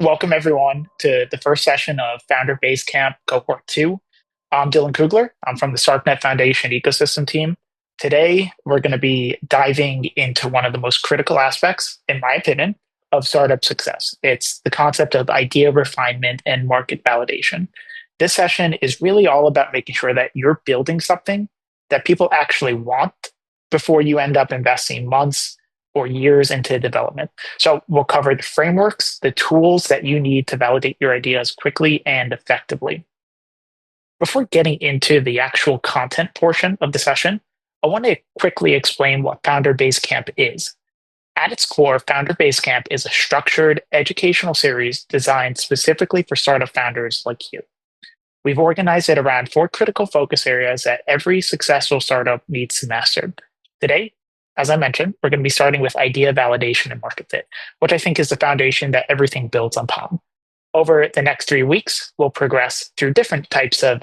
Welcome everyone to the first session of Founder Basecamp Cohort 2. I'm Dylan Kugler. I'm from the StarkNet Foundation ecosystem team. Today, we're going to be diving into one of the most critical aspects, in my opinion, of startup success. It's the concept of idea refinement and market validation. This session is really all about making sure that you're building something that people actually want before you end up investing months or years into development. So we'll cover the frameworks, the tools that you need to validate your ideas quickly and effectively. Before getting into the actual content portion of the session, I want to quickly explain what Founder Basecamp is. At its core, Founder Basecamp is a structured educational series designed specifically for startup founders like you. We've organized it around 4 critical focus areas that every successful startup needs to master. Today, as I mentioned, we're going to be starting with idea validation and market fit, which I think is the foundation that everything builds upon. Over the next 3 weeks, we'll progress through different types of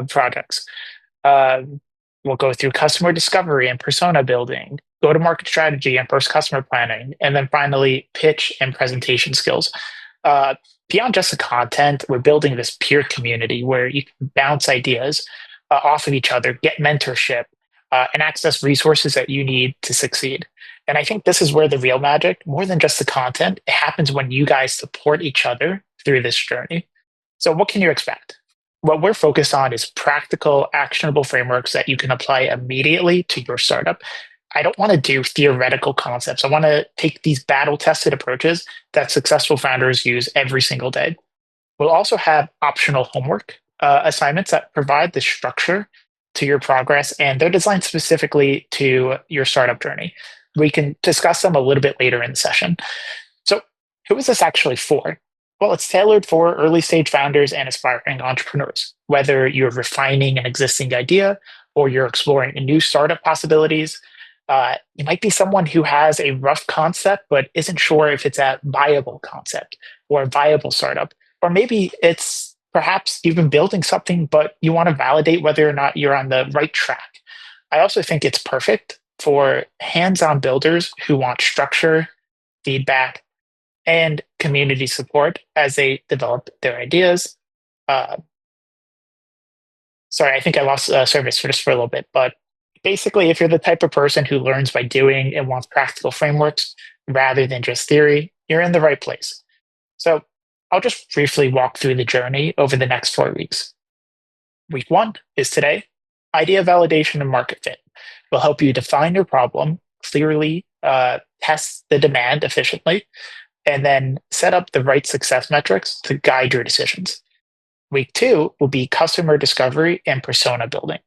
projects. We'll go through customer discovery and persona building, go-to-market strategy and first customer planning, and then finally pitch and presentation skills. Beyond just the content, we're building this peer community where you can bounce ideas off of each other, get mentorship, and access resources that you need to succeed. And I think this is where the real magic, more than just the content, it happens when you guys support each other through this journey. So what can you expect? What we're focused on is practical, actionable frameworks that you can apply immediately to your startup. I don't want to do theoretical concepts. I want to take these battle-tested approaches that successful founders use every single day. We'll also have optional homework assignments that provide the structure to your progress, and they're designed specifically to your startup journey. We can discuss them a little bit later in the session. So, who is this actually for? Well, it's tailored for early stage founders and aspiring entrepreneurs. Whether you're refining an existing idea or you're exploring new startup possibilities, you might be someone who has a rough concept but isn't sure if it's a viable concept or a viable startup. Or maybe it's perhaps you've been building something, but you want to validate whether or not you're on the right track. I also think it's perfect for hands-on builders who want structure, feedback, and community support as they develop their ideas. Sorry, I think I lost service for just for a little bit, but basically, if you're the type of person who learns by doing and wants practical frameworks rather than just theory, you're in the right place. So I'll just briefly walk through the journey over the next 4 weeks. Week 1 is today. Idea validation and market fit will help you define your problem clearly, test the demand efficiently, and then set up the right success metrics to guide your decisions. Week 2 will be customer discovery and persona building.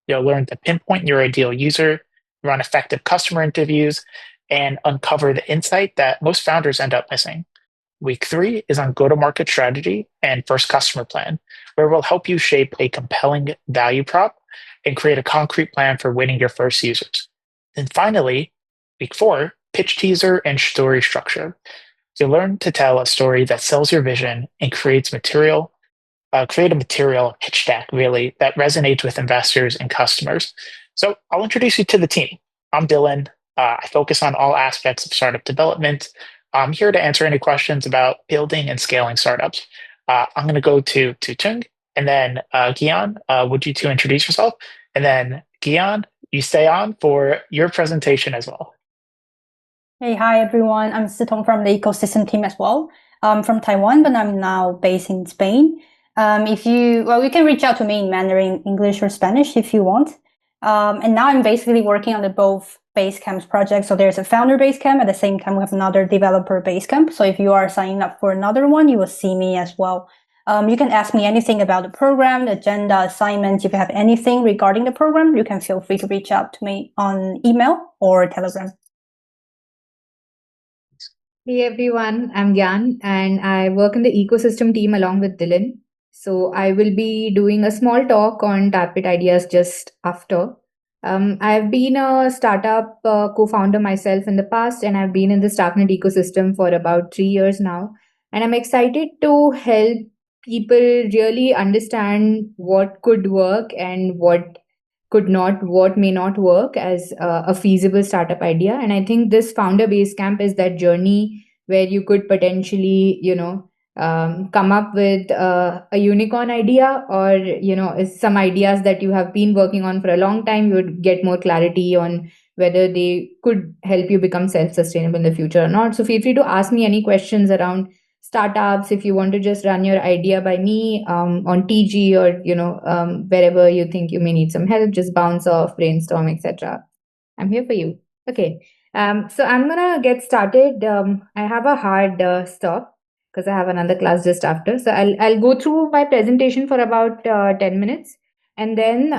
You'll learn to pinpoint your ideal user, run effective customer interviews, and uncover the insight that most founders end up missing. Week 3 is on go-to-market strategy and first customer plan, where we'll help you shape a compelling value prop and create a concrete plan for winning your first users. And finally, week 4, pitch teaser and story structure. You'll learn to tell a story that sells your vision and create a material pitch deck, really, that resonates with investors and customers. So I'll introduce you to the team. I'm Dylan. I focus on all aspects of startup development. I'm here to answer any questions about building and scaling startups. I'm going to go to Chung, and then Gian, would you two introduce yourself? And then Gian, you stay on for your presentation as well. Hey, hi everyone. I'm Sitong from the ecosystem team as well. I'm from Taiwan, but I'm now based in Spain. You can reach out to me in Mandarin, English, or Spanish if you want. And now I'm basically working on the both Basecamps projects. So there's a founder Basecamp. At the same time, we have another developer Basecamp. So if you are signing up for another one, you will see me as well. You can ask me anything about the program, the agenda, assignments. If you have anything regarding the program, you can feel free to reach out to me on email or Telegram. Hey everyone, I'm Gyan and I work in the ecosystem team along with Dylan. So I will be doing a small talk on Tarpit ideas just after. I've been a startup co-founder myself in the past, and I've been in the StarkNet ecosystem for about 3 years now. And I'm excited to help people really understand what could work and what could not, what may not work as a feasible startup idea. And I think this Founder Basecamp is that journey where you could potentially, come up with a unicorn idea, or some ideas that you have been working on for a long time. You would get more clarity on whether they could help you become self-sustainable in the future or not. So feel free to ask me any questions around startups. If you want to just run your idea by me on TG, or wherever you think you may need some help, just bounce off, brainstorm, etc. I'm here for you. Okay. So I'm gonna get started. I have a hard stop because I have another class just after. So I'll go through my presentation for about 10 minutes, and then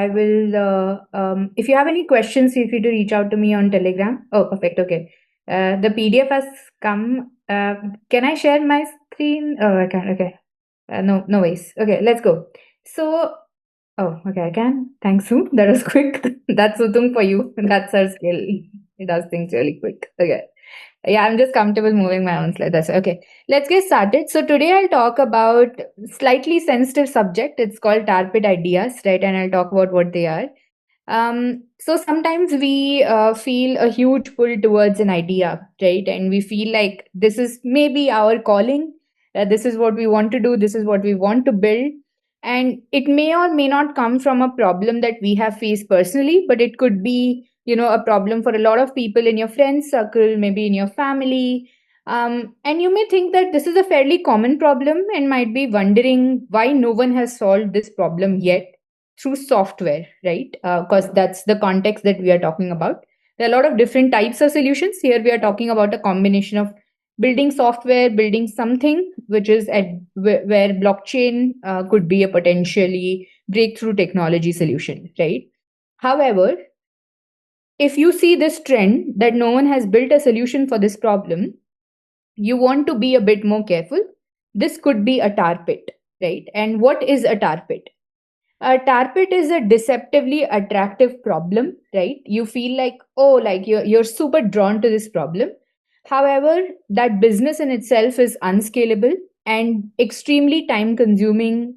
I will. If you have any questions, feel free to reach out to me on Telegram. Oh, perfect. Okay. The PDF has come. Can I share my screen? Oh, I can't. Okay. No ways. Okay, let's go. So, oh, okay, I can. Thanks, Sue. That was quick. That's Sutung for you. That's her skill. He does things really quick. Okay. Yeah, I'm just comfortable moving my own slide. That's okay. Let's get started. So today I'll talk about slightly sensitive subject. It's called Tarpit ideas, right? And I'll talk about what they are. So sometimes we feel a huge pull towards an idea, right? And we feel like this is maybe our calling. This is what we want to do. This is what we want to build. And it may or may not come from a problem that we have faced personally, but it could be, a problem for a lot of people in your friends circle, maybe in your family. And you may think that this is a fairly common problem and might be wondering why no one has solved this problem yet through software, right? Because that's the context that we are talking about. There are a lot of different types of solutions. Here we are talking about a combination of building software, building something which is where blockchain could be a potentially breakthrough technology solution, right? However, if you see this trend that no one has built a solution for this problem, you want to be a bit more careful. This could be a tar pit, right? And what is a tar pit? A Tarpit is a deceptively attractive problem, right? You feel like, oh, like you're super drawn to this problem. However, that business in itself is unscalable and extremely time consuming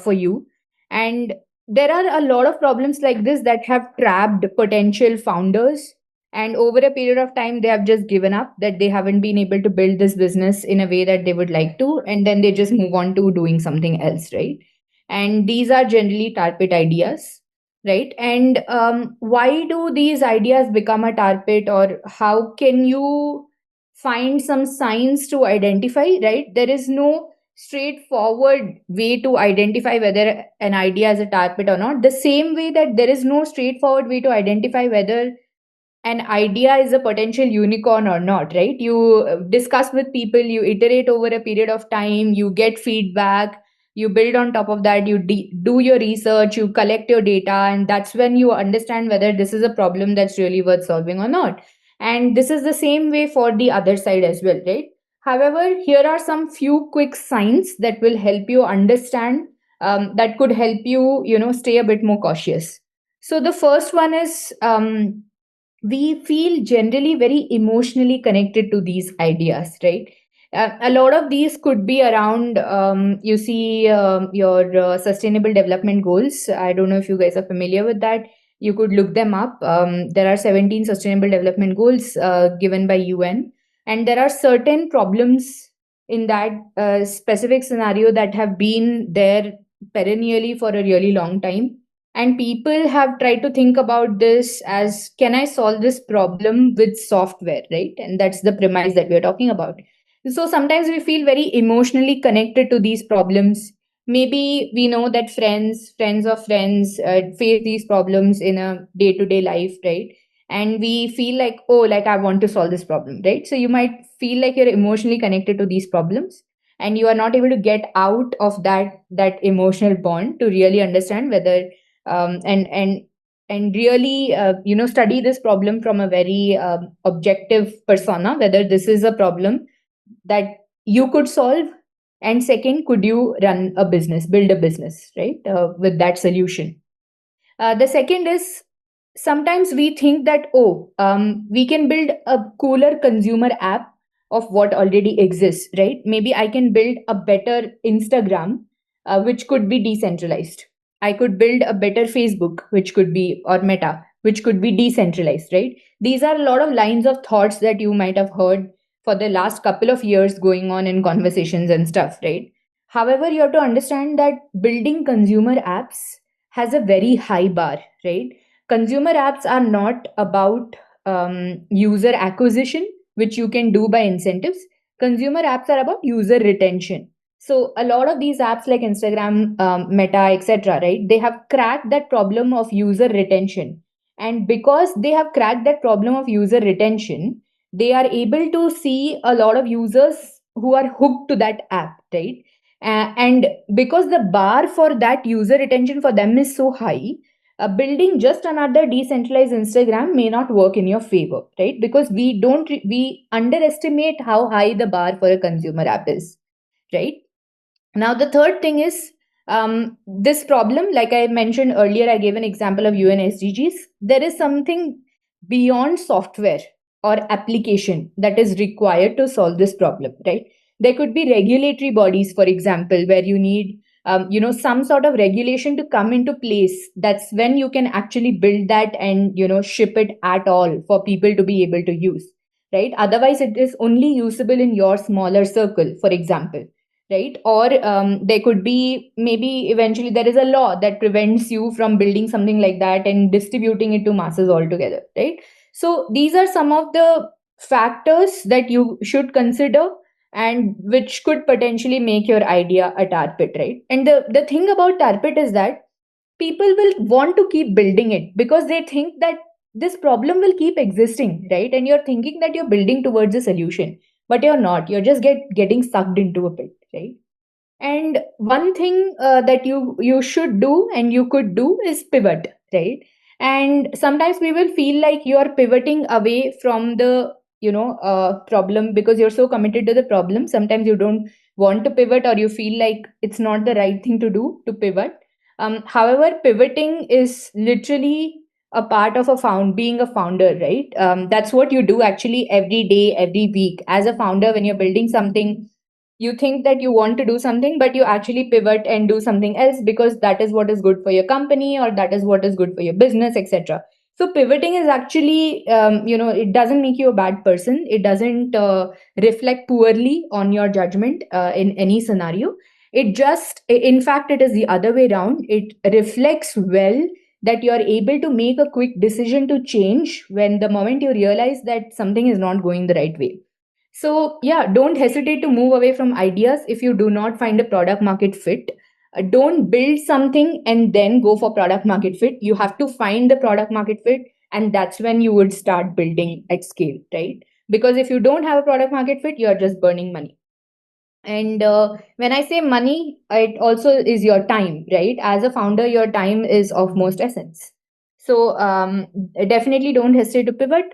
for you. And there are a lot of problems like this that have trapped potential founders. And over a period of time, they have just given up, that they haven't been able to build this business in a way that they would like to. And then they just move on to doing something else, right? And these are generally Tarpit ideas, right? And why do these ideas become a Tarpit, or how can you find some signs to identify, right? There is no straightforward way to identify whether an idea is a Tarpit or not. The same way that there is no straightforward way to identify whether an idea is a potential unicorn or not, right? You discuss with people, you iterate over a period of time, you get feedback, you build on top of that, you do your research, you collect your data, and that's when you understand whether this is a problem that's really worth solving or not. And this is the same way for the other side as well, right? However, here are some few quick signs that will help you understand, that could help you, stay a bit more cautious. So the first one is, we feel generally very emotionally connected to these ideas, right? A lot of these could be around, you see, your sustainable development goals. I don't know if you guys are familiar with that. You could look them up. There are 17 sustainable development goals given by UN, and there are certain problems in that specific scenario that have been there perennially for a really long time. And people have tried to think about this as, can I solve this problem with software, right? And that's the premise that we're talking about. So sometimes we feel very emotionally connected to these problems. Maybe we know that friends of friends face these problems in a day to day life, right? And we feel like, oh, like I want to solve this problem, right? So you might feel like you're emotionally connected to these problems, and you are not able to get out of that emotional bond to really understand whether um, and and and really study this problem from a very objective persona, whether this is a problem that you could solve, and second, could you run a business, build a business, right, with that solution. The second is, sometimes we think that, oh, we can build a cooler consumer app of what already exists, right? Maybe I can build a better Instagram, which could be decentralized. I could build a better Facebook, which could be, or Meta, which could be decentralized, right? These are a lot of lines of thoughts that you might have heard for the last couple of years going on in conversations and stuff, right? However, you have to understand that building consumer apps has a very high bar, right? Consumer apps are not about user acquisition, which you can do by incentives. Consumer apps are about user retention. So a lot of these apps like Instagram, Meta, etc., right? They have cracked that problem of user retention. And because they have cracked that problem of user retention, they are able to see a lot of users who are hooked to that app, right? And because the bar for that user retention for them is so high, building just another decentralized Instagram may not work in your favor, right? Because we underestimate how high the bar for a consumer app is, right? Now, the third thing is this problem, like I mentioned earlier, I gave an example of UN SDGs. There is something beyond software or application that is required to solve this problem, right? There could be regulatory bodies, for example, where you need some sort of regulation to come into place. That's when you can actually build that and ship it at all for people to be able to use, right? Otherwise, it is only usable in your smaller circle, for example, right? Or there could be, maybe eventually there is a law that prevents you from building something like that and distributing it to masses altogether, right? So these are some of the factors that you should consider and which could potentially make your idea a Tarpit, right? And the thing about Tarpit is that people will want to keep building it because they think that this problem will keep existing, right? And you're thinking that you're building towards a solution, but you're not. You're just getting sucked into a pit, right? And one thing that you should do and you could do is pivot, right? And sometimes we will feel like you are pivoting away from the problem because you're so committed to the problem. Sometimes you don't want to pivot, or you feel like it's not the right thing to do to pivot. However, pivoting is literally a part of being a founder, right? That's what you do actually every day, every week. As a founder, when you're building something, you think that you want to do something, but you actually pivot and do something else because that is what is good for your company, or that is what is good for your business, etc. So pivoting is actually, it doesn't make you a bad person. It doesn't reflect poorly on your judgment in any scenario. It just, in fact, it is the other way around. It reflects well that you are able to make a quick decision to change when the moment you realize that something is not going the right way. So, yeah, don't hesitate to move away from ideas if you do not find a product market fit. Don't build something and then go for product market fit. You have to find the product market fit, and that's when you would start building at scale, right? Because if you don't have a product market fit, you're just burning money. And when I say money, it also is your time, right? As a founder, your time is of most essence. So definitely don't hesitate to pivot.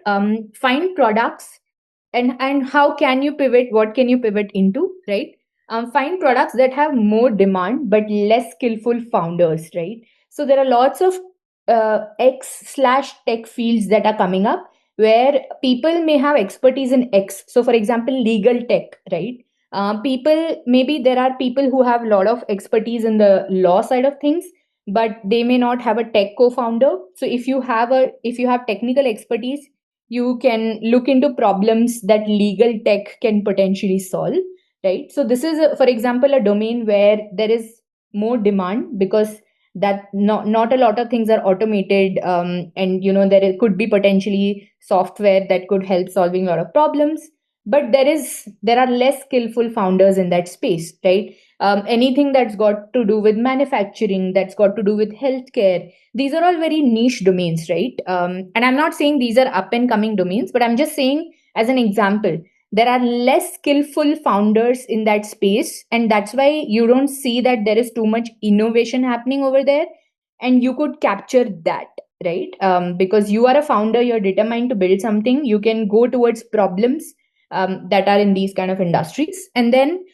Find products, and how can you pivot? What can you pivot into, right? Find products that have more demand but less skillful founders, right? So there are lots of X/tech fields that are coming up where people may have expertise in X. So, for example, legal tech, right? Maybe there are people who have a lot of expertise in the law side of things, but they may not have a tech co-founder. So if you have technical expertise, you can look into problems that legal tech can potentially solve, right? So this is for example, a domain where there is more demand because that not a lot of things are automated, and there could be potentially software that could help solving a lot of problems, but there are less skillful founders in that space, right? Anything that's got to do with manufacturing, that's got to do with healthcare, these are all very niche domains, right? And I'm not saying these are up and coming domains, but I'm just saying as an example, there are less skillful founders in that space, and that's why you don't see that there is too much innovation happening over there, and you could capture that, right? Because you are a founder, you're determined to build something, you can go towards problems that are in these kind of industries, and then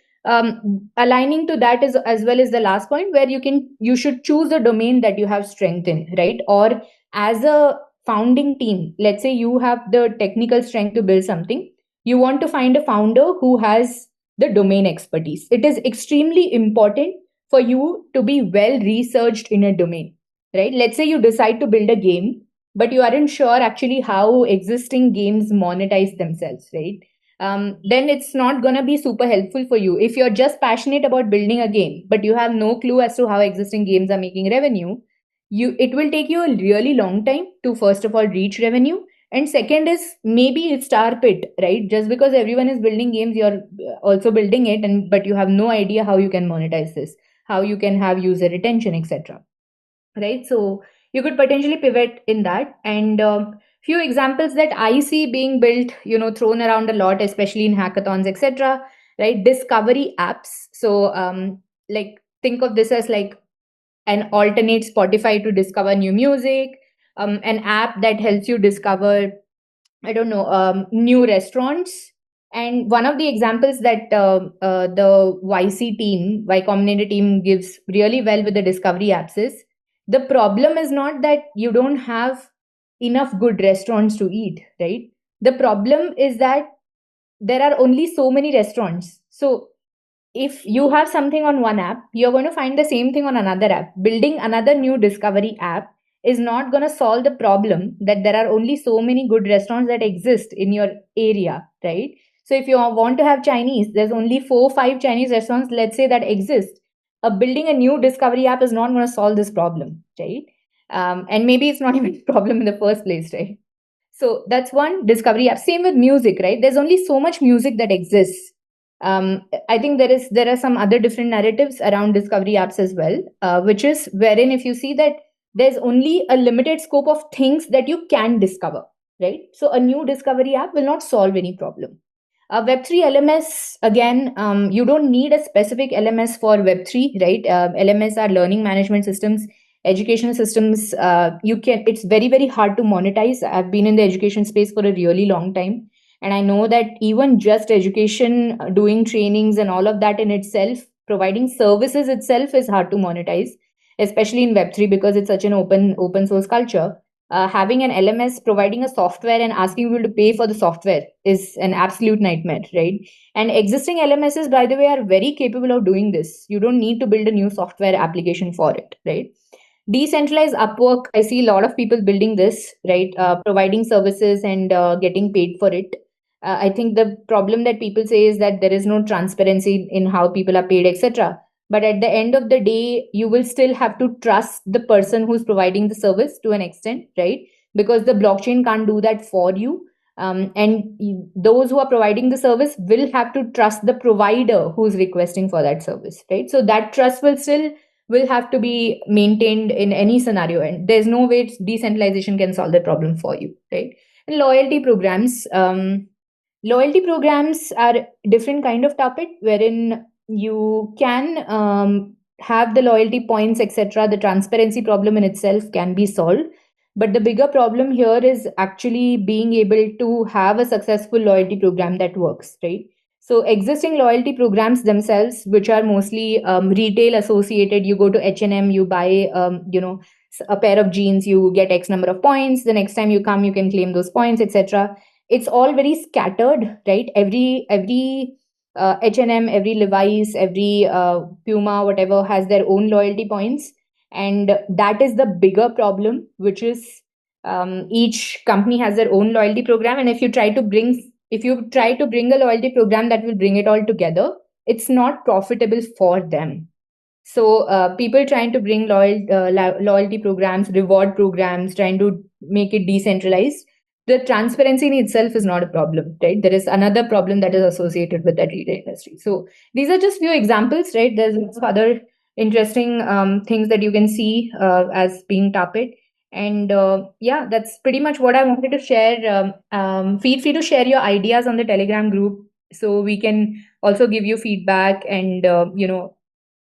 aligning to that is as well as the last point where you should choose a domain that you have strength in, right? Or as a founding team, let's say you have the technical strength to build something, you want to find a founder who has the domain expertise. It is extremely important for you to be well researched in a domain, right? Let's say you decide to build a game, but you aren't sure actually how existing games monetize themselves, right? Then it's not going to be super helpful for you. If you're just passionate about building a game, but you have no clue as to how existing games are making revenue, it will take you a really long time to first of all reach revenue. And second is maybe it's Tarpit, right? Just because everyone is building games, you're also building it, and but you have no idea how you can monetize this, how you can have user retention, etc. Right? So you could potentially pivot in that. And few examples that I see being built, thrown around a lot, especially in hackathons, etc. Right? Discovery apps. So like think of this as like an alternate Spotify to discover new music, an app that helps you discover, I don't know, new restaurants. And one of the examples that the YC team, Y Combinator team, gives really well with the discovery apps is the problem is not that you don't have enough good restaurants to eat, right? The problem is that there are only so many restaurants. So if you have something on one app, you're going to find the same thing on another app. Building another new discovery app is not going to solve the problem that there are only so many good restaurants that exist in your area, right? So if you want to have Chinese, there's only 4 or 5 Chinese restaurants, let's say, that exist. Building a new discovery app is not going to solve this problem, right? And maybe it's not even a problem in the first place, right? So that's one discovery app. Same with music, right? There's only so much music that exists. I think there are some other different narratives around discovery apps as well, which is wherein if you see that there's only a limited scope of things that you can discover, right? So a new discovery app will not solve any problem. Web3 LMS, again, you don't need a specific LMS for Web3, right? LMS are learning management systems, educational systems. It's very, very hard to monetize. I've been in the education space for a really long time. And I know that even just education, doing trainings and all of that in itself, providing services itself is hard to monetize, especially in Web3 because it's such an open source culture. Having an LMS providing a software and asking people to pay for the software is an absolute nightmare, right? And existing LMSs, by the way, are very capable of doing this. You don't need to build a new software application for it, right? Decentralized Upwork, I see a lot of people building this, right? Providing services and getting paid for it. I think the problem that people say is that there is no transparency in how people are paid, etc. But at the end of the day, you will still have to trust the person who's providing the service to an extent, right? Because the blockchain can't do that for you. Those who are providing the service will have to trust the provider who's requesting for that service, right? So that trust will have to be maintained in any scenario. And there's no way decentralization can solve the problem for you, right? And loyalty programs. Loyalty programs are different kind of topic wherein you can have the loyalty points, etc. The transparency problem in itself can be solved. But the bigger problem here is actually being able to have a successful loyalty program that works, right? So existing loyalty programs themselves, which are mostly retail associated, you go to H&M, you buy, a pair of jeans, you get X number of points. The next time you come, you can claim those points, etc. It's all very scattered, right? Every H&M, every Levi's, every Puma, whatever, has their own loyalty points. And that is the bigger problem, which is each company has their own loyalty program. And if you try to bring a loyalty program that will bring it all together, it's not profitable for them. So people trying to bring loyalty programs, reward programs, trying to make it decentralized, the transparency in itself is not a problem, right? There is another problem that is associated with that retail industry. So these are just few examples, right? There's other interesting things that you can see as being Tarpit. And yeah, that's pretty much what I wanted to share. Feel free to share your ideas on the Telegram group so we can also give you feedback and,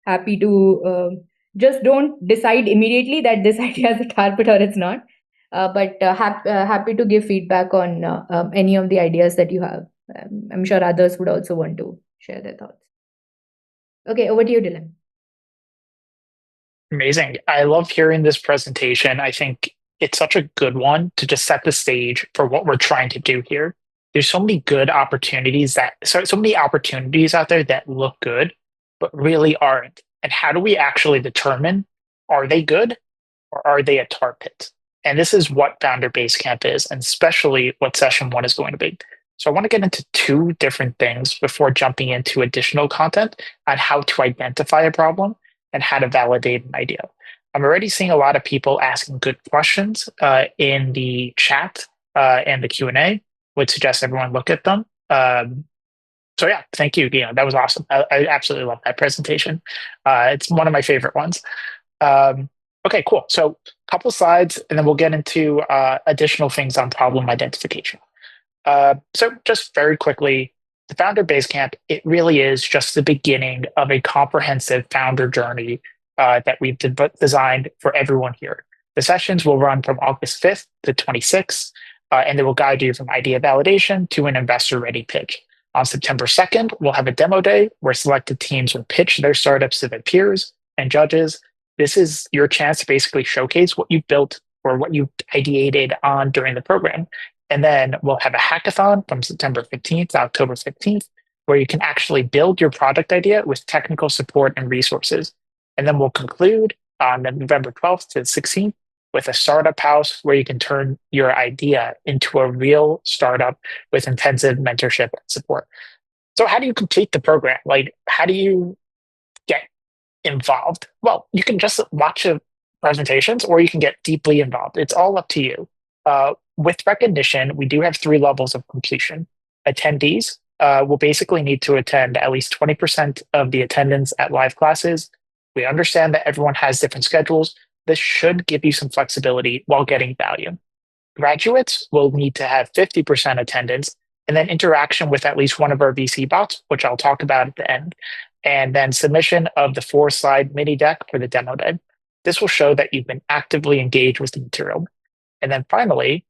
happy to just don't decide immediately that this idea is a Tarpit or it's not. But happy to give feedback on any of the ideas that you have. I'm sure others would also want to share their thoughts. Okay, over to you, Dylan. Amazing. I love hearing this presentation. I think it's such a good one to just set the stage for what we're trying to do here. There's so many good opportunities so many opportunities out there that look good, but really aren't. And how do we actually determine, are they good or are they a tar pit? And this is what Founder Basecamp is, and especially what session one is going to be. So I want to get into two different things before jumping into additional content on how to identify a problem and how to validate an idea. I'm already seeing a lot of people asking good questions in the chat and the Q&A. Would suggest everyone look at them. So yeah, thank you. That was awesome. I absolutely love that presentation. It's one of my favorite ones. Okay, cool. So a couple slides, and then we'll get into additional things on problem identification. So just very quickly, the Founder Basecamp, it really is just the beginning of a comprehensive founder journey that we've designed for everyone here. The sessions will run from August 5th to 26th, and they will guide you from idea validation to an investor-ready pitch. On September 2nd, we'll have a demo day where selected teams will pitch their startups to their peers and judges. This is your chance to basically showcase what you've built or what you've ideated on during the program. And then we'll have a hackathon from September 15th to October 15th, where you can actually build your product idea with technical support and resources. And then we'll conclude on November 12th to 16th with a startup house where you can turn your idea into a real startup with intensive mentorship and support. So how do you complete the program? Like, how do you get involved? Well, you can just watch presentations or you can get deeply involved. It's all up to you. With recognition, we do have 3 levels of completion. Attendees will basically need to attend at least 20% of the attendance at live classes. We understand that everyone has different schedules. This should give you some flexibility while getting value. Graduates will need to have 50% attendance and then interaction with at least one of our VC bots, which I'll talk about at the end, and then submission of the 4-slide mini deck for the demo day. This will show that you've been actively engaged with the material. And then finally,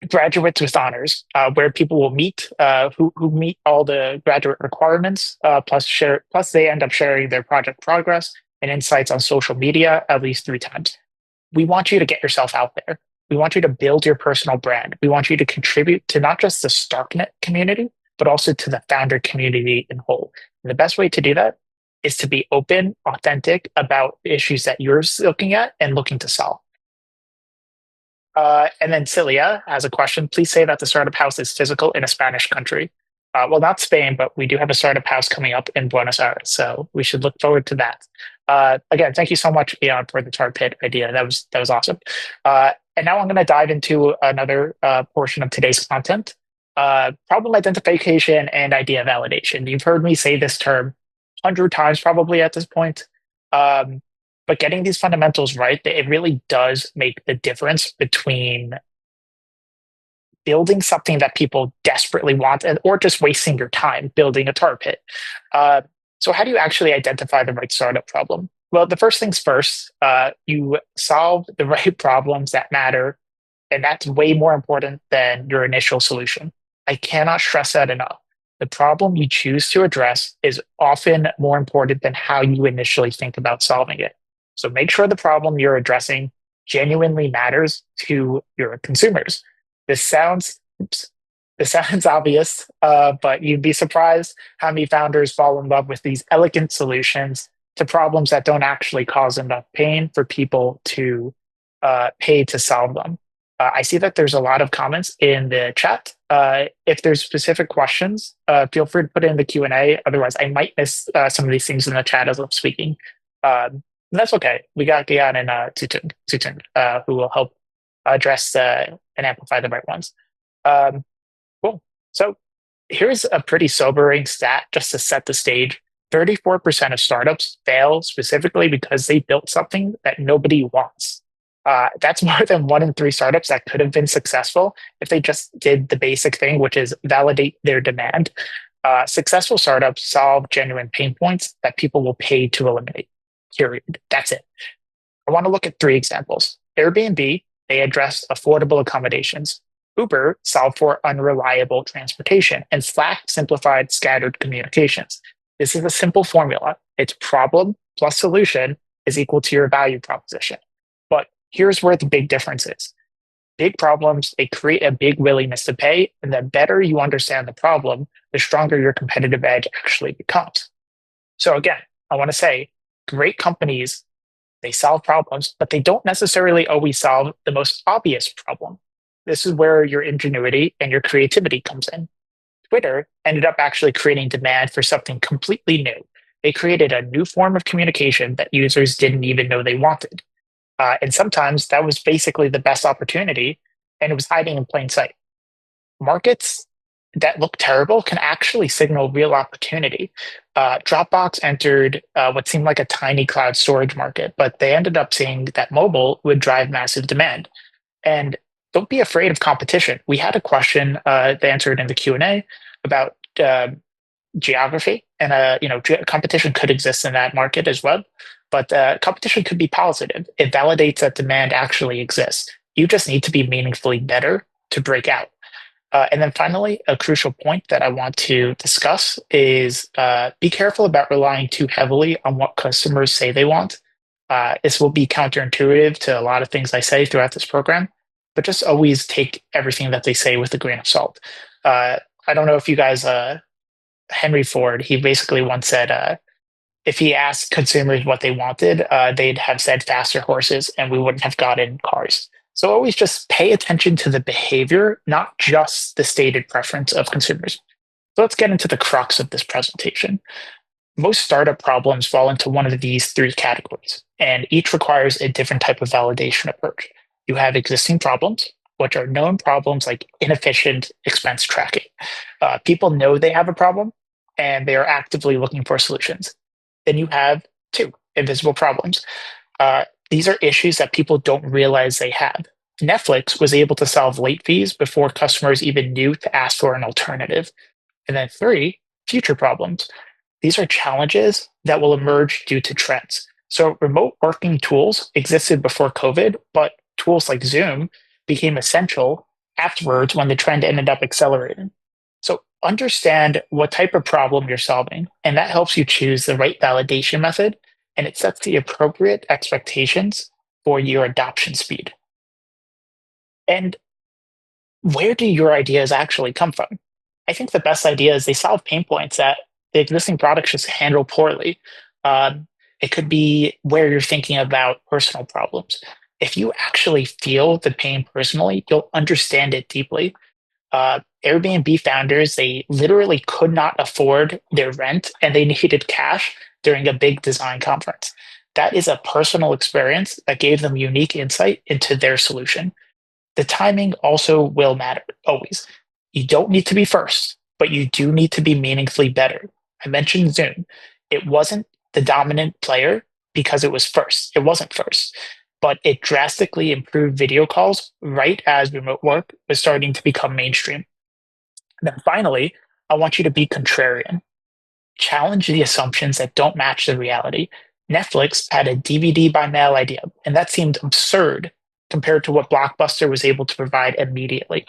graduates with honors, where people will meet who meet all the graduate requirements, plus they end up sharing their project progress and insights on social media at least 3 times. We want you to get yourself out there. We want you to build your personal brand. We want you to contribute to not just the StarkNet community, but also to the founder community in whole. And the best way to do that is to be open, authentic about issues that you're looking at and looking to solve. And then Celia has a question. Please say that the startup house is physical in a Spanish country. Well, not Spain, but we do have a startup house coming up in Buenos Aires, so we should look forward to that. Again, thank you so much, Ian, for the tar pit idea. That was awesome. And now I'm going to dive into another portion of today's content: problem identification and idea validation. You've heard me say this term 100 times probably at this point. But getting these fundamentals right, it really does make the difference between building something that people desperately want or just wasting your time building a tar pit. So how do you actually identify the right startup problem? Well, the first things first, you solve the right problems that matter, and that's way more important than your initial solution. I cannot stress that enough. The problem you choose to address is often more important than how you initially think about solving it. So make sure the problem you're addressing genuinely matters to your consumers. This sounds obvious, but you'd be surprised how many founders fall in love with these elegant solutions to problems that don't actually cause enough pain for people to pay to solve them. I see that there's a lot of comments in the chat. If there's specific questions, feel free to put it in the Q&A. Otherwise, I might miss some of these things in the chat as I'm speaking. That's okay. We got Gian and Tutun, who will help address and amplify the right ones. Cool. So here's a pretty sobering stat just to set the stage. 34% of startups fail specifically because they built something that nobody wants. That's more than 1 in 3 startups that could have been successful if they just did the basic thing, which is validate their demand. Successful startups solve genuine pain points that people will pay to eliminate. Period. That's it. I want to look at 3 examples. Airbnb, they addressed affordable accommodations. Uber solved for unreliable transportation, and Slack simplified scattered communications. This is a simple formula. It's problem plus solution is equal to your value proposition. But here's where the big difference is. Big problems, they create a big willingness to pay, and the better you understand the problem, the stronger your competitive edge actually becomes. So again, I want to say great companies, they solve problems, but they don't necessarily always solve the most obvious problem. This is where your ingenuity and your creativity comes in. Twitter ended up actually creating demand for something completely new. They created a new form of communication that users didn't even know they wanted. And sometimes that was basically the best opportunity, and it was hiding in plain sight. Markets that look terrible can actually signal real opportunity. Dropbox entered what seemed like a tiny cloud storage market, but they ended up seeing that mobile would drive massive demand. And don't be afraid of competition. We had a question they answered in the Q&A about geography, and competition could exist in that market as well. But competition could be positive. It validates that demand actually exists. You just need to be meaningfully better to break out. And then finally, a crucial point that I want to discuss is be careful about relying too heavily on what customers say they want. This will be counterintuitive to a lot of things I say throughout this program, but just always take everything that they say with a grain of salt. I don't know if you guys, Henry Ford, he basically once said, if he asked consumers what they wanted, they'd have said faster horses and we wouldn't have gotten cars. So always just pay attention to the behavior, not just the stated preference of consumers. So let's get into the crux of this presentation. Most startup problems fall into one of these three categories, and each requires a different type of validation approach. You have existing problems, which are known problems like inefficient expense tracking. People know they have a problem, and they are actively looking for solutions. Then you have two, invisible problems. These are issues that people don't realize they have. Netflix was able to solve late fees before customers even knew to ask for an alternative. And then three, future problems. These are challenges that will emerge due to trends. So remote working tools existed before COVID, but tools like Zoom became essential afterwards when the trend ended up accelerating. So understand what type of problem you're solving, and that helps you choose the right validation method, and it sets the appropriate expectations for your adoption speed. And where do your ideas actually come from? I think the best ideas, they solve pain points that the existing products just handle poorly. It could be where you're thinking about personal problems. If you actually feel the pain personally, you'll understand it deeply. Airbnb founders, they literally could not afford their rent and they needed cash during a big design conference. That is a personal experience that gave them unique insight into their solution. The timing also will matter always. You don't need to be first, but you do need to be meaningfully better. I mentioned Zoom. It wasn't the dominant player because it was first. It wasn't first, but it drastically improved video calls right as remote work was starting to become mainstream. And then finally, I want you to be contrarian. Challenge the assumptions that don't match the reality. Netflix had a DVD by mail idea, and that seemed absurd compared to what Blockbuster was able to provide immediately.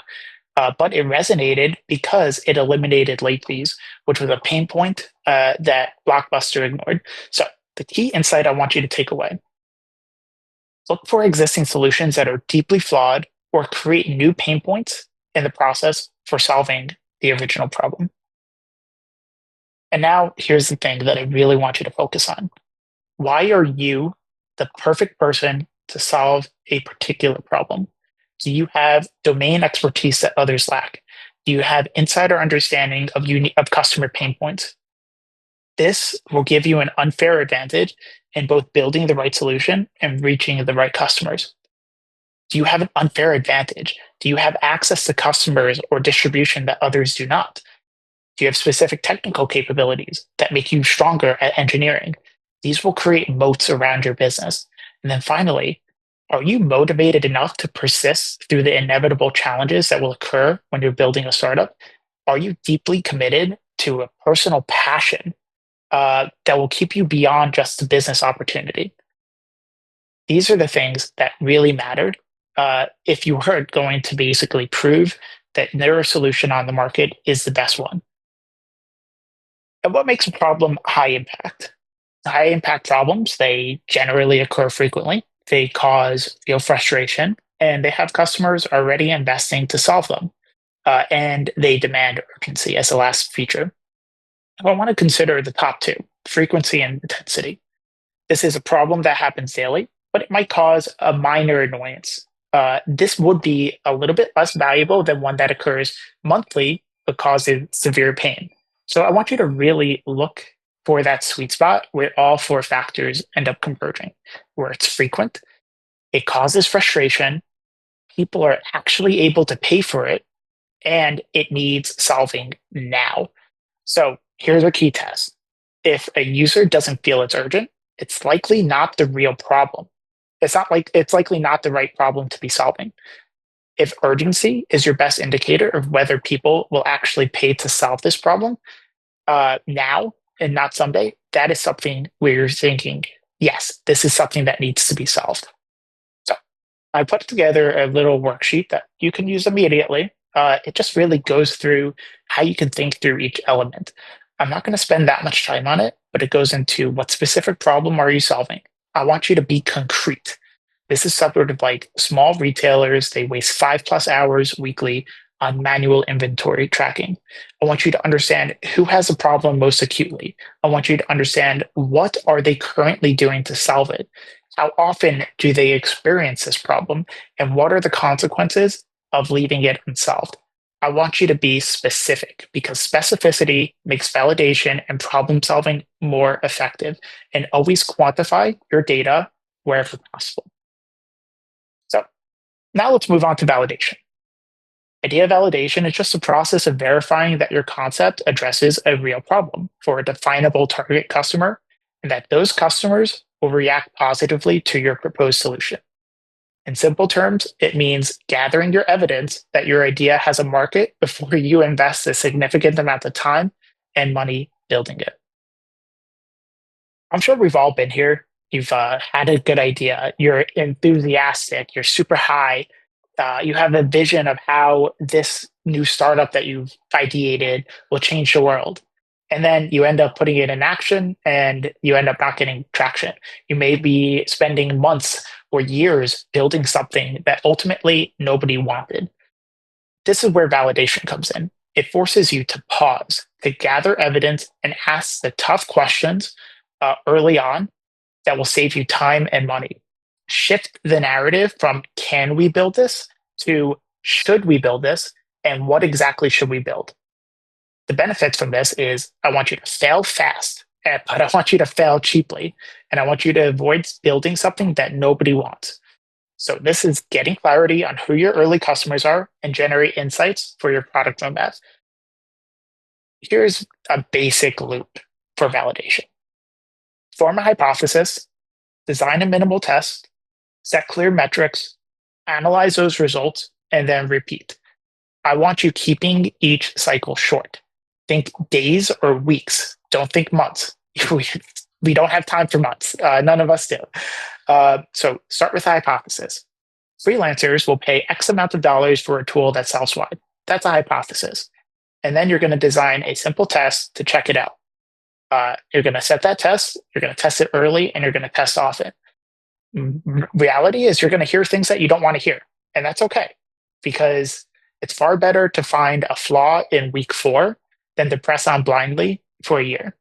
But it resonated because it eliminated late fees, which was a pain point that Blockbuster ignored. So the key insight I want you to take away: look for existing solutions that are deeply flawed or create new pain points in the process for solving the original problem. And now here's the thing that I really want you to focus on. Why are you the perfect person to solve a particular problem? Do you have domain expertise that others lack? Do you have insider understanding of customer pain points? This will give you an unfair advantage in both building the right solution and reaching the right customers. Do you have an unfair advantage? Do you have access to customers or distribution that others do not? Do you have specific technical capabilities that make you stronger at engineering? These will create moats around your business. And then finally, are you motivated enough to persist through the inevitable challenges that will occur when you're building a startup? Are you deeply committed to a personal passion that will keep you beyond just the business opportunity? These are the things that really matter if you are going to basically prove that their solution on the market is the best one. And what makes a problem high impact? High impact problems, they generally occur frequently. They cause real frustration, and they have customers already investing to solve them. And they demand urgency as the last feature. I want to consider the top two. frequency and intensity. This is a problem that happens daily, but it might cause a minor annoyance. This would be a little bit less valuable than one that occurs monthly but causes severe pain. So I want you to really look for that sweet spot where all four factors end up converging, where it's frequent, it causes frustration, people are actually able to pay for it, and it needs solving now. So here's a key test. If a user doesn't feel it's urgent, it's likely not the real problem. It's likely not the right problem to be solving. If urgency is your best indicator of whether people will actually pay to solve this problem now and not someday, that is something where you're thinking, yes, this is something that needs to be solved. So I put together a little worksheet that you can use immediately. It just really goes through how you can think through each element. I'm not going to spend that much time on it, but it goes into what specific problem are you solving? I want you to be concrete. This is sort of like small retailers. They waste 5+ hours weekly on manual inventory tracking. I want you to understand who has the problem most acutely. I want you to understand what are they currently doing to solve it? How often do they experience this problem? And what are the consequences of leaving it unsolved? I want you to be specific because specificity makes validation and problem solving more effective, and always quantify your data wherever possible. So now let's move on to validation. Idea validation is just a process of verifying that your concept addresses a real problem for a definable target customer and that those customers will react positively to your proposed solution. In simple terms, it means gathering your evidence that your idea has a market before you invest a significant amount of time and money building it. I'm sure we've all been here. You've had a good idea. You're enthusiastic. You're super high. You have a vision of how this new startup that you've ideated will change the world. And then you end up putting it in action and you end up not getting traction. You may be spending months or years building something that ultimately nobody wanted. This is where validation comes in. It forces you to pause, to gather evidence and ask the tough questions early on that will save you time and money. Shift the narrative from can we build this to should we build this and what exactly should we build? The benefits from this is I want you to fail fast, but I want you to fail cheaply. And I want you to avoid building something that nobody wants. So this is getting clarity on who your early customers are and generate insights for your product roadmap. Here's a basic loop for validation. Form a hypothesis, design a minimal test, set clear metrics, analyze those results, and then repeat. I want you keeping each cycle short. Think days or weeks. Don't think months. We don't have time for months. None of us do. So start with a hypothesis. Freelancers will pay X amount of dollars for a tool that self-swipe. That's a hypothesis. And then you're going to design a simple test to check it out. You're going to set that test. You're going to test it early, and you're going to test often. Reality is you're going to hear things that you don't want to hear. And that's okay, because it's far better to find a flaw in week 4 than to press on blindly for a year.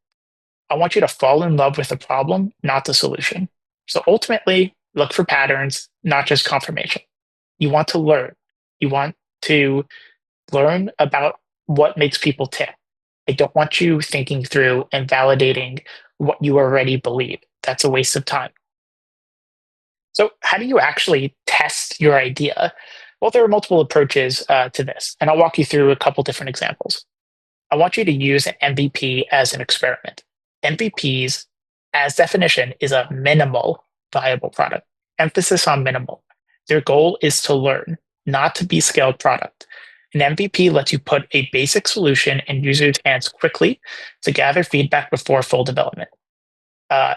I want you to fall in love with the problem, not the solution. So ultimately, look for patterns, not just confirmation. You want to learn. You want to learn about what makes people tick. I don't want you thinking through and validating what you already believe. That's a waste of time. So how do you actually test your idea? Well, there are multiple approaches to this, and I'll walk you through a couple different examples. I want you to use an MVP as an experiment. MVPs, as definition, is a minimal viable product. Emphasis on minimal. Their goal is to learn, not to be scaled product. An MVP lets you put a basic solution in users' hands quickly to gather feedback before full development.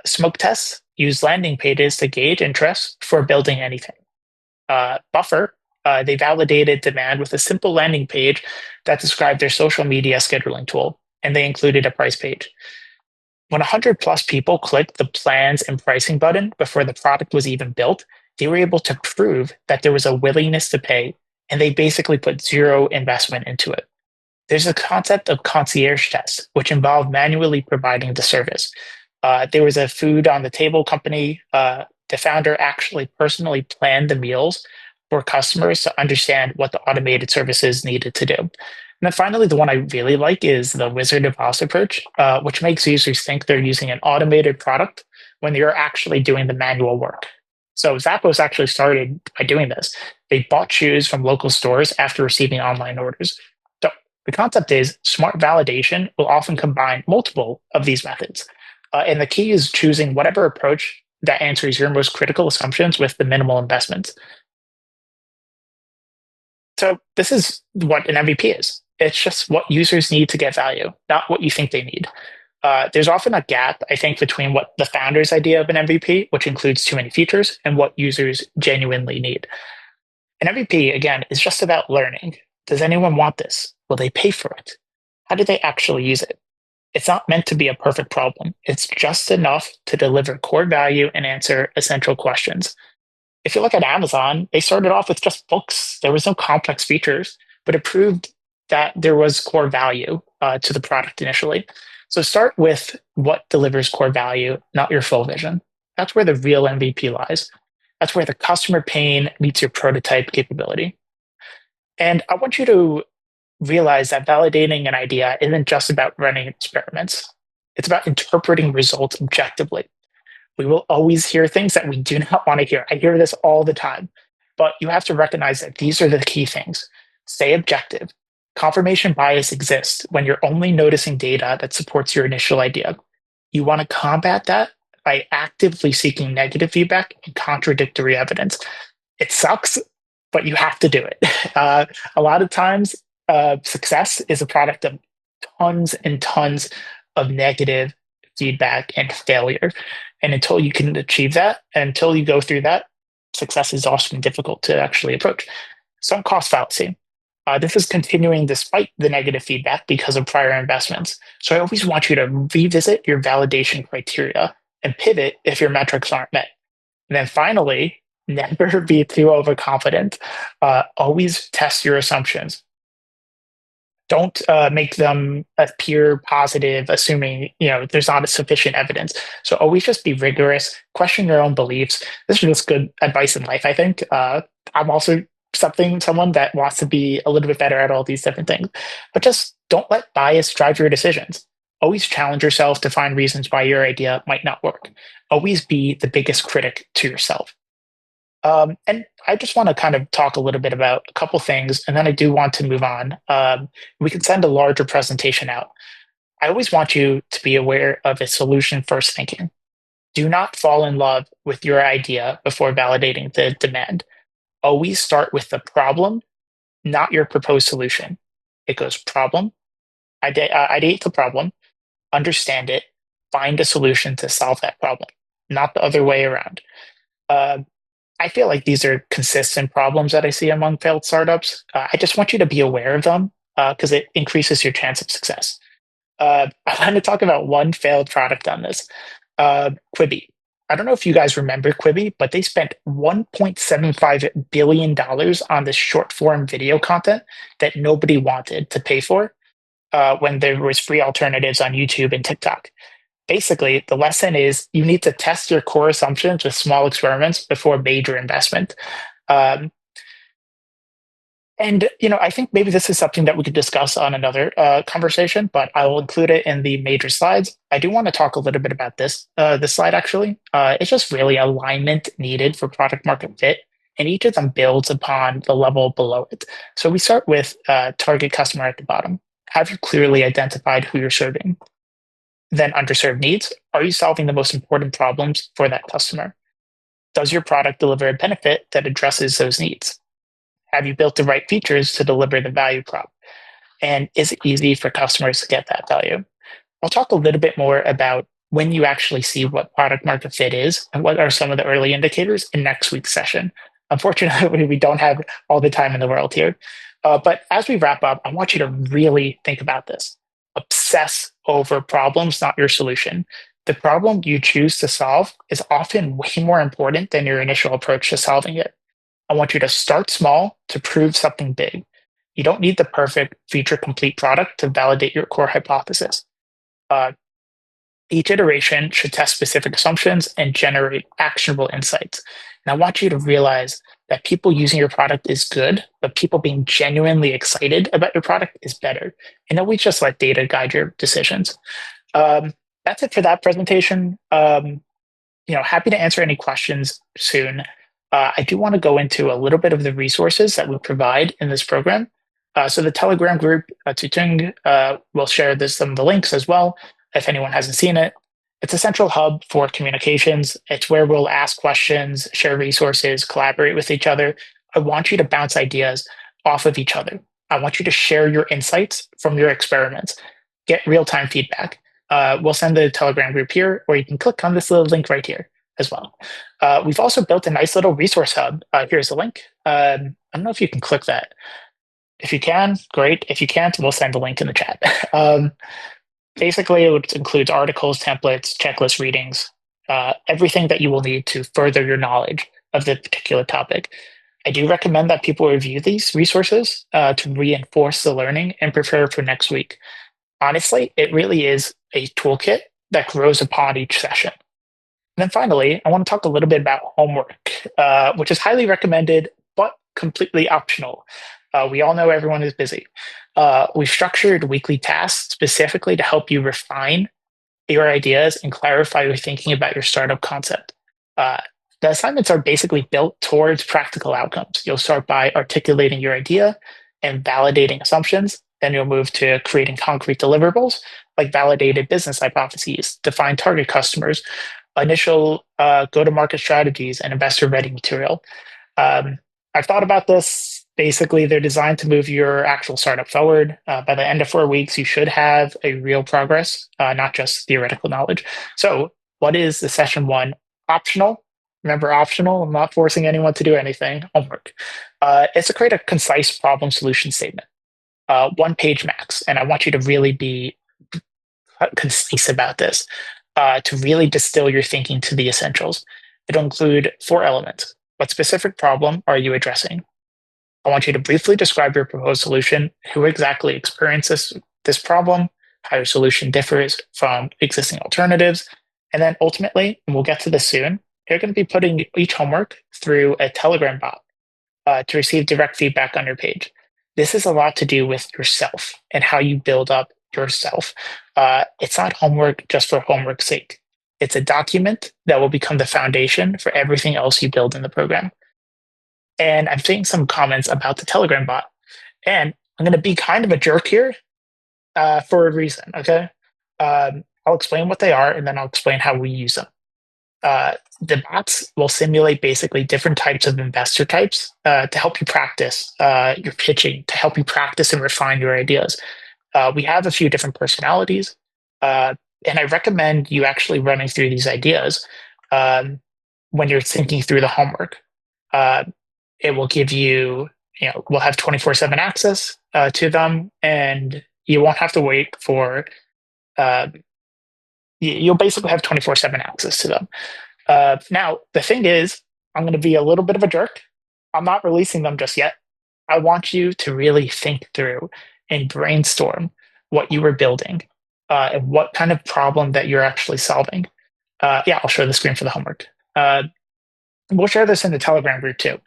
Smoke tests use landing pages to gauge interest before building anything. Buffer, they validated demand with a simple landing page that described their social media scheduling tool, and they included a price page. When 100+ people clicked the plans and pricing button before the product was even built, they were able to prove that there was a willingness to pay, and they basically put zero investment into it. There's a concept of concierge tests, which involve manually providing the service. There was a food on the table company. The founder actually personally planned the meals for customers to understand what the automated services needed to do. And then finally, the one I really like is the Wizard of Oz approach, which makes users think they're using an automated product when you're actually doing the manual work. So Zappos actually started by doing this. They bought shoes from local stores after receiving online orders. So the concept is smart validation will often combine multiple of these methods. And the key is choosing whatever approach that answers your most critical assumptions with the minimal investment. So this is what an MVP is. It's just what users need to get value, not what you think they need. There's often a gap, I think, between what the founder's idea of an MVP, which includes too many features, and what users genuinely need. An MVP, again, is just about learning. Does anyone want this? Will they pay for it? How do they actually use it? It's not meant to be a perfect problem. It's just enough to deliver core value and answer essential questions. If you look at Amazon, they started off with just books. There was no complex features, but it proved that there was core value to the product initially. So start with what delivers core value, not your full vision. That's where the real MVP lies. That's where the customer pain meets your prototype capability. And I want you to realize that validating an idea isn't just about running experiments. It's about interpreting results objectively. We will always hear things that we do not want to hear. I hear this all the time, but you have to recognize that these are the key things. Stay objective. Confirmation bias exists when you're only noticing data that supports your initial idea. You want to combat that by actively seeking negative feedback and contradictory evidence. It sucks, but you have to do it. A lot of times, success is a product of tons and tons of negative feedback and failure. And until you can achieve that, and until you go through that, success is often difficult to actually approach. Sunk cost fallacy. This is continuing despite the negative feedback because of prior investments. So I always want you to revisit your validation criteria and pivot if your metrics aren't met. And then finally, never be too overconfident. Always test your assumptions. Don't make them appear positive, assuming there's not sufficient evidence. So always just be rigorous, question your own beliefs. This is just good advice in life, I think. I'm also someone that wants to be a little bit better at all these different things, but just don't let bias drive your decisions. Always challenge yourself to find reasons why your idea might not work. Always be the biggest critic to yourself. And I just want to kind of talk a little bit about a couple things, and then I do want to move on. We can send a larger presentation out. I always want you to be aware of a solution first thinking. Do not fall in love with your idea before validating the demand. Always start with the problem, not your proposed solution. It goes problem, ideate the problem, understand it, find a solution to solve that problem, not the other way around. I feel like these are consistent problems that I see among failed startups. I just want you to be aware of them because it increases your chance of success. I want to talk about one failed product on this, Quibi. I don't know if you guys remember Quibi, but they spent $1.75 billion on this short form video content that nobody wanted to pay for when there was free alternatives on YouTube and TikTok. Basically, the lesson is you need to test your core assumptions with small experiments before major investment. I think maybe this is something that we could discuss on another conversation, but I will include it in the major slides. I do want to talk a little bit about this slide, actually. It's just really alignment needed for product market fit, and each of them builds upon the level below it. So we start with target customer at the bottom. Have you clearly identified who you're serving? Then underserved needs. Are you solving the most important problems for that customer? Does your product deliver a benefit that addresses those needs? Have you built the right features to deliver the value prop? And is it easy for customers to get that value? I'll talk a little bit more about when you actually see what product market fit is and what are some of the early indicators in next week's session. Unfortunately, we don't have all the time in the world here. But as we wrap up, I want you to really think about this. Obsess over problems, not your solution. The problem you choose to solve is often way more important than your initial approach to solving it. I want you to start small to prove something big. You don't need the perfect feature complete product to validate your core hypothesis. Each iteration should test specific assumptions and generate actionable insights. And I want you to realize that people using your product is good, but people being genuinely excited about your product is better. And always just let data guide your decisions. Um, that's it for that presentation. Happy to answer any questions soon. I do want to go into a little bit of the resources that we provide in this program. So the Telegram group, Tutung, will share some of the links as well if anyone hasn't seen it. It's a central hub for communications. It's where we'll ask questions, share resources, collaborate with each other. I want you to bounce ideas off of each other. I want you to share your insights from your experiments, get real-time feedback. We'll send the Telegram group here, or you can click on this little link right here as well. We've also built a nice little resource hub. Here's the link. I don't know if you can click that. If you can, great. If you can't, we'll send the link in the chat. Basically, it includes articles, templates, checklist readings, everything that you will need to further your knowledge of the particular topic. I do recommend that people review these resources to reinforce the learning and prepare for next week. Honestly, it really is a toolkit that grows upon each session. And then finally, I want to talk a little bit about homework, which is highly recommended, but completely optional. We all know everyone is busy. We've structured weekly tasks specifically to help you refine your ideas and clarify your thinking about your startup concept. The assignments are basically built towards practical outcomes. You'll start by articulating your idea and validating assumptions. Then you'll move to creating concrete deliverables like validated business hypotheses, defined target customers, initial go-to-market strategies, and investor-ready material. I've thought about this. Basically, they're designed to move your actual startup forward. By the end of 4 weeks, you should have a real progress, not just theoretical knowledge. So what is the session one? Optional. Remember, optional. I'm not forcing anyone to do anything. Homework. It's to create a concise problem solution statement. 1 page max. And I want you to really be concise about this to really distill your thinking to the essentials. It'll include 4 elements. What specific problem are you addressing? I want you to briefly describe your proposed solution, who exactly experiences this problem, how your solution differs from existing alternatives, and then ultimately, and we'll get to this soon, you're going to be putting each homework through a Telegram bot to receive direct feedback on your page. This is a lot to do with yourself and how you build up yourself. It's not homework just for homework's sake. It's a document that will become the foundation for everything else you build in the program. And I'm seeing some comments about the Telegram bot. And I'm going to be kind of a jerk here for a reason, okay? I'll explain what they are, and then I'll explain how we use them. The bots will simulate basically different types of investor types to help you practice your pitching, to help you practice and refine your ideas. We have a few different personalities, and I recommend you actually running through these ideas when you're thinking through the homework. It will give you, we'll have 24/7 access to them, and you won't have to wait for, you'll basically have 24/7 access to them. Now, the thing is, I'm going to be a little bit of a jerk. I'm not releasing them just yet. I want you to really think through and brainstorm what you were building and what kind of problem that you're actually solving. I'll share the screen for the homework. We'll share this in the Telegram group too.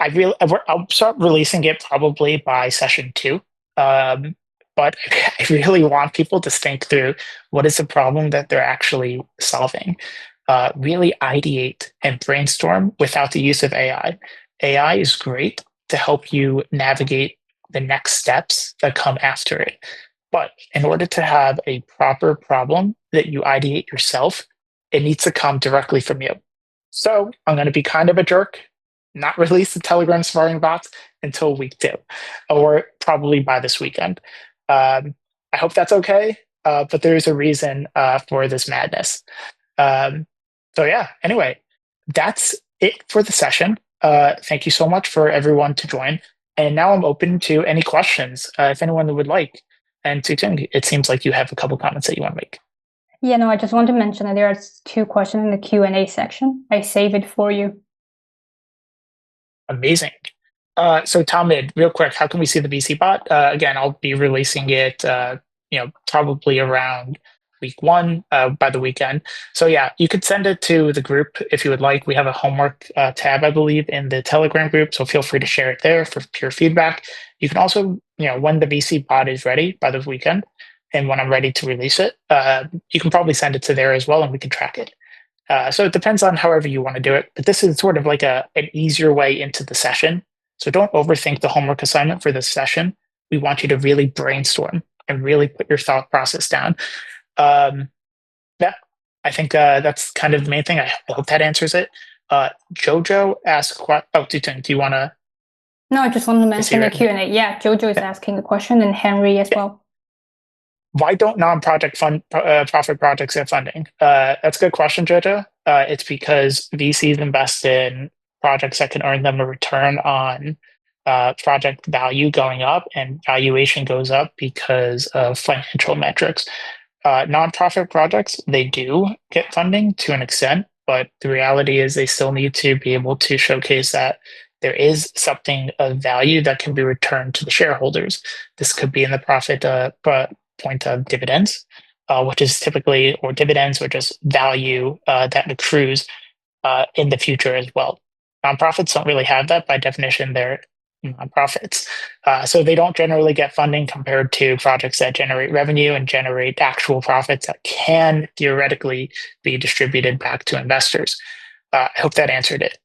I'll start releasing it probably by session 2. But I really want people to think through what is the problem that they're actually solving. Really ideate and brainstorm without the use of AI. AI is great to help you navigate the next steps that come after it. But in order to have a proper problem that you ideate yourself, it needs to come directly from you. So I'm going to be kind of a jerk, not release the Telegram sparring bots until week 2, or probably by this weekend. I hope that's okay, but there's a reason for this madness. Anyway, that's it for the session. Thank you so much for everyone to join. And now I'm open to any questions if anyone would like. And Tutung, it seems like you have a couple comments that you want to make. Yeah, no, I just want to mention that there are 2 questions in the Q&A section. I save it for you. Amazing. So Talmud, real quick, how can we see the BC bot? Again, I'll be releasing it, probably around week one by the weekend. So yeah, you could send it to the group if you would like. We have a homework tab, I believe, in the Telegram group. So feel free to share it there for peer feedback. You can also, when the VC pod is ready by the weekend and when I'm ready to release it, you can probably send it to there as well and we can track it. So it depends on however you want to do it. But this is sort of like an easier way into the session. So don't overthink the homework assignment for this session. We want you to really brainstorm and really put your thought process down. Yeah, I think that's kind of the main thing. I hope that answers it. Jojo asked, do you want to? No, I just want to mention the Q&A. Yeah, Jojo is asking a question and Henry as well. Why don't non-project profit projects get funding? That's a good question, Jojo. It's because VCs invest in projects that can earn them a return on project value going up, and valuation goes up because of financial metrics. Nonprofit projects, they do get funding to an extent, but the reality is they still need to be able to showcase that there is something of value that can be returned to the shareholders. This could be in the profit point of dividends, which is typically, or dividends, or just value that accrues in the future as well. Nonprofits don't really have that by definition. They're nonprofits. So they don't generally get funding compared to projects that generate revenue and generate actual profits that can theoretically be distributed back to investors. I hope that answered it.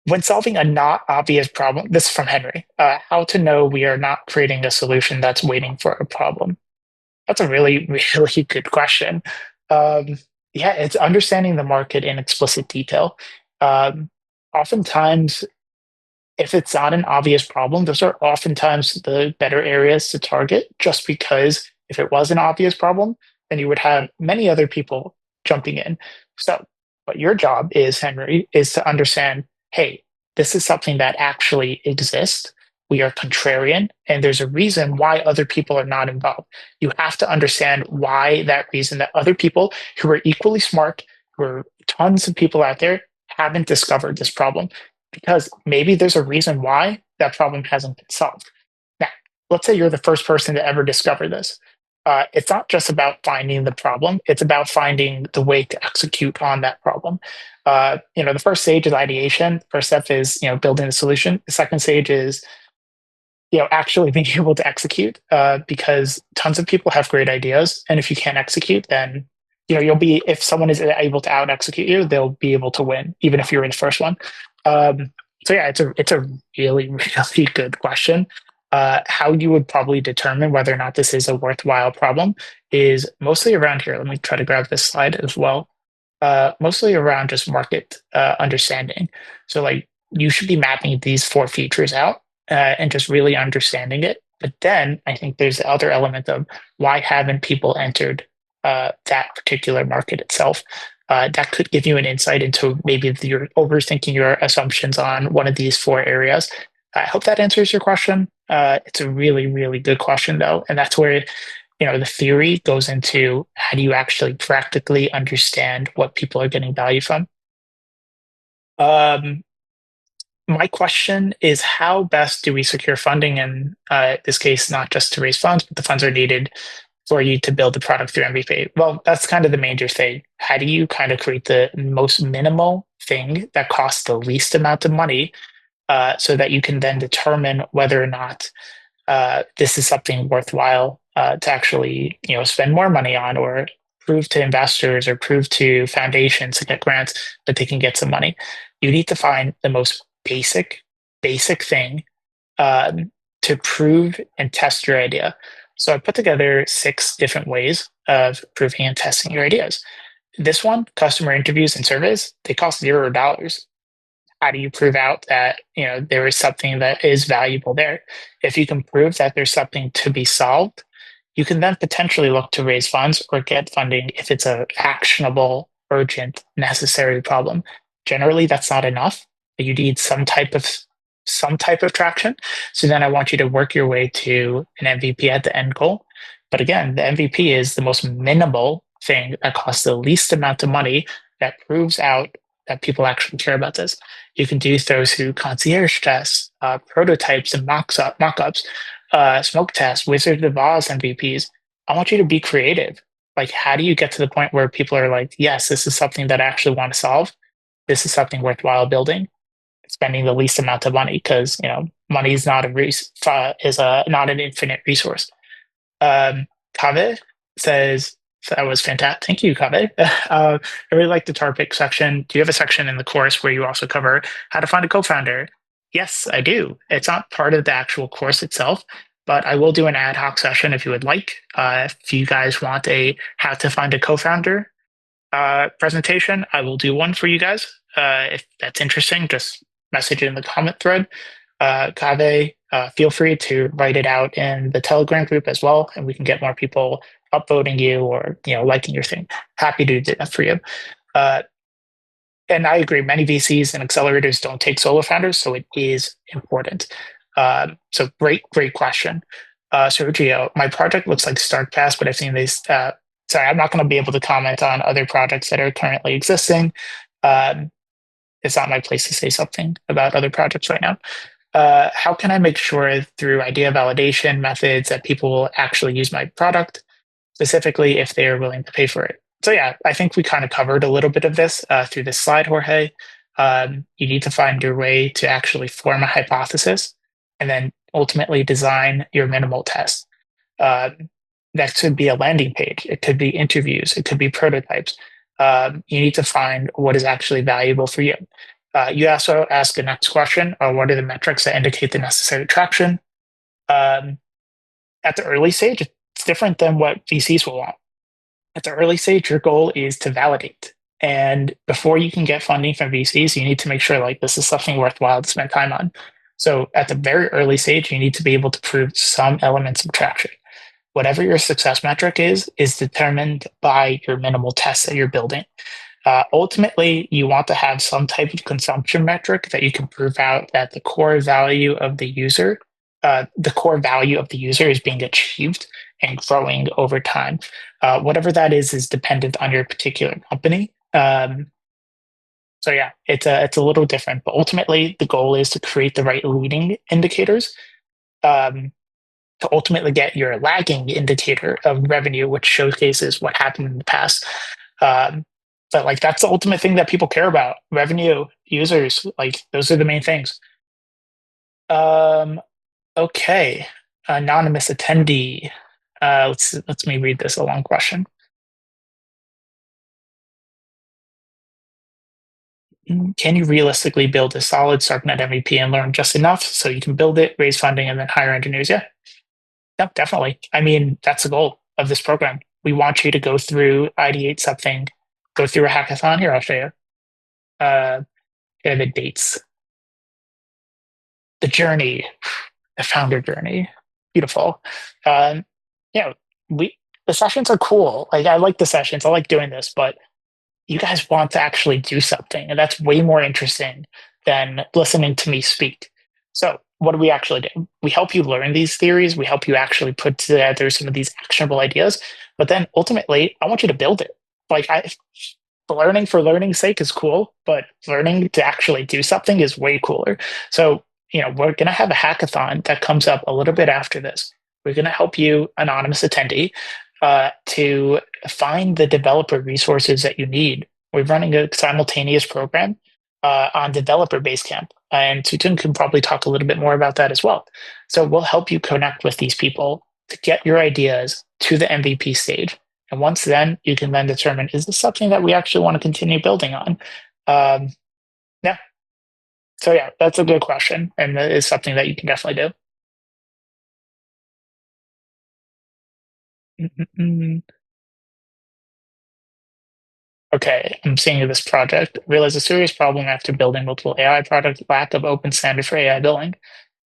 When solving a not obvious problem, this is from Henry, how to know we are not creating a solution that's waiting for a problem? That's a really, really good question. It's understanding the market in explicit detail. Oftentimes, if it's not an obvious problem, those are oftentimes the better areas to target, just because if it was an obvious problem, then you would have many other people jumping in. So what your job is, Henry, is to understand, hey, this is something that actually exists. We are contrarian, and there's a reason why other people are not involved. You have to understand why that reason, that other people who are equally smart, who are tons of people out there, haven't discovered this problem. Because maybe there's a reason why that problem hasn't been solved. Now, let's say you're the first person to ever discover this. It's not just about finding the problem, it's about finding the way to execute on that problem. The first stage is ideation. First step is, building the solution. The second stage is, actually being able to execute, because tons of people have great ideas. And if you can't execute, then, if someone is able to out execute you, they'll be able to win, even if you're in the first one. It's a really, really good question. How you would probably determine whether or not this is a worthwhile problem is mostly around here. Let me try to grab this slide as well. Mostly around just market understanding. So you should be mapping these 4 features out and just really understanding it. But then I think there's the other element of why haven't people entered that particular market itself. That could give you an insight into maybe you're overthinking your assumptions on one of these 4 areas. I hope that answers your question. It's a really, really good question, though. And that's where, the theory goes into how do you actually practically understand what people are getting value from. My question is, how best do we secure funding? In this case, not just to raise funds, but the funds are needed for you to build the product through MVP. Well, that's kind of the major thing. How do you kind of create the most minimal thing that costs the least amount of money, so that you can then determine whether or not this is something worthwhile to actually, spend more money on, or prove to investors or prove to foundations to get grants that they can get some money. You need to find the most basic thing to prove and test your idea. So I put together 6 different ways of proving and testing your ideas. This one, customer interviews and surveys, they cost $0. How do you prove out that there is something that is valuable there? If you can prove that there's something to be solved, you can then potentially look to raise funds or get funding if it's an actionable, urgent, necessary problem. Generally, that's not enough. You need some type of traction. So then I want you to work your way to an MVP at the end goal. But again, the MVP is the most minimal thing that costs the least amount of money that proves out that people actually care about this. You can do those through concierge tests, prototypes and mock-ups, smoke tests, Wizard of Oz MVPs. I want you to be creative. Like, how do you get to the point where people are like, yes, this is something that I actually want to solve. This is something worthwhile building, spending the least amount of money because, money is not not an infinite resource. Kaveh says, that was fantastic. Thank you, Kaveh. I really like the Tarpit section. Do you have a section in the course where you also cover how to find a co-founder? Yes, I do. It's not part of the actual course itself, but I will do an ad hoc session if you would like. If you guys want a how to find a co-founder presentation, I will do one for you guys. If that's interesting, just message it in the comment thread. Kaveh, feel free to write it out in the Telegram group as well, and we can get more people upvoting you or liking your thing. Happy to do that for you. And I agree, many VCs and accelerators don't take solo founders, so it is important. So great question. Sergio, my project looks like StartCast, but I've seen these. Sorry, I'm not going to be able to comment on other projects that are currently existing. It's not my place to say something about other projects right now. How can I make sure through idea validation methods that people will actually use my product, specifically if they are willing to pay for it? So yeah, I think we kind of covered a little bit of this through this slide, Jorge. You need to find your way to actually form a hypothesis and then ultimately design your minimal test. That could be a landing page. It could be interviews. It could be prototypes. You need to find what is actually valuable for you. You also ask the next question, what are the metrics that indicate the necessary traction? At the early stage, it's different than what VCs will want. At the early stage, your goal is to validate. And before you can get funding from VCs, you need to make sure like this is something worthwhile to spend time on. So at the very early stage, you need to be able to prove some elements of traction. Whatever your success metric is determined by your minimal tests that you're building. Ultimately, you want to have some type of consumption metric that you can prove out that the core value of the user is being achieved and growing over time. Whatever that is dependent on your particular company. So yeah, it's a little different, but ultimately the goal is to create the right leading indicators to ultimately get your lagging indicator of revenue, which showcases what happened in the past. But like that's the ultimate thing that people care about: revenue, users. Like those are the main things. Okay, anonymous attendee. Let's me read this a long question. Can you realistically build a solid StarkNet MVP and learn just enough so you can build it, raise funding, and then hire engineers? Yeah, no, definitely. I mean, that's the goal of this program. We want you to go through, ideate something, go through a hackathon. Here, I'll show you. Here are the dates. The journey, the founder journey. Beautiful. You know, the sessions are cool. Like I like the sessions. I like doing this, but you guys want to actually do something, and that's way more interesting than listening to me speak. So what do we actually do? We help you learn these theories. We help you actually put together some of these actionable ideas. But then ultimately, I want you to build it. Like learning for learning's sake is cool, but learning to actually do something is way cooler. So, we're going to have a hackathon that comes up a little bit after this. We're going to help you, anonymous attendee, to find the developer resources that you need. We're running a simultaneous program on Developer Basecamp, and Tutun can probably talk a little bit more about that as well. So we'll help you connect with these people to get your ideas to the MVP stage. And once then, you can then determine, is this something that we actually want to continue building on? Yeah. So yeah, that's a good question, and it is something that you can definitely do. Okay, I'm seeing this project. Realize a serious problem after building multiple AI products, lack of open standard for AI billing.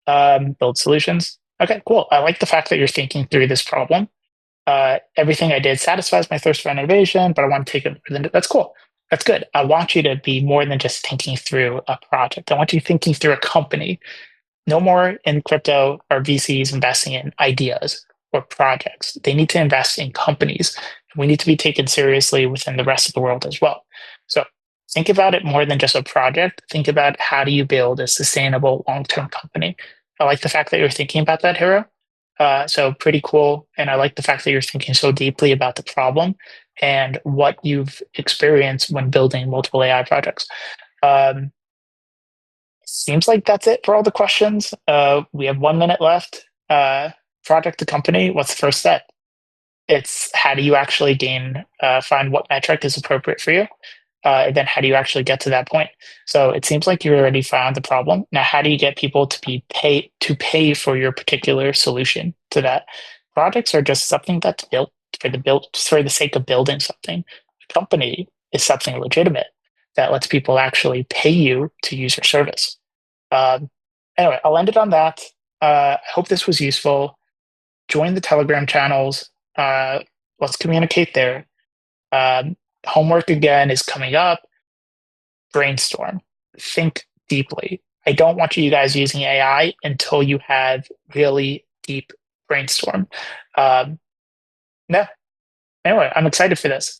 Build solutions. Okay, cool. I like the fact that you're thinking through this problem. Everything I did satisfies my thirst for innovation, but I want to take it. That's cool. That's good. I want you to be more than just thinking through a project. I want you thinking through a company. No more in crypto are VCs investing in ideas or projects. They need to invest in companies. We need to be taken seriously within the rest of the world as well. So think about it more than just a project. Think about how do you build a sustainable long-term company. I like the fact that you're thinking about that, Hero. So pretty cool. And I like the fact that you're thinking so deeply about the problem and what you've experienced when building multiple AI projects. Seems like that's it for all the questions. We have 1 minute left. Project to company, what's the first step? It's how do you actually find what metric is appropriate for you? And then how do you actually get to that point? So it seems like you already found the problem. Now, how do you get people to pay for your particular solution to that? Projects are just something that's built for the sake of building something. A company is something legitimate that lets people actually pay you to use your service. Anyway, I'll end it on that. I hope this was useful. Join the Telegram channels. Let's communicate there. Homework again is coming up. Brainstorm. Think deeply. I don't want you guys using AI until you have really deep brainstorm. No. Anyway, I'm excited for this.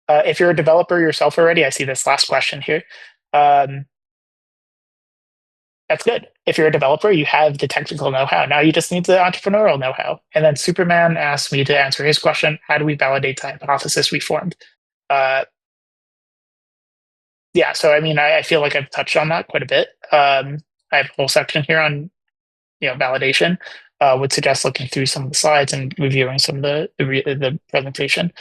If you're a developer yourself already, I see this last question here. That's good. If you're a developer, you have the technical know-how. Now you just need the entrepreneurial know-how. And then Superman asked me to answer his question: how do we validate the hypothesis we formed? Yeah, so I mean, I feel like I've touched on that quite a bit. I have a whole section here on validation. Would suggest looking through some of the slides and reviewing some of the presentation.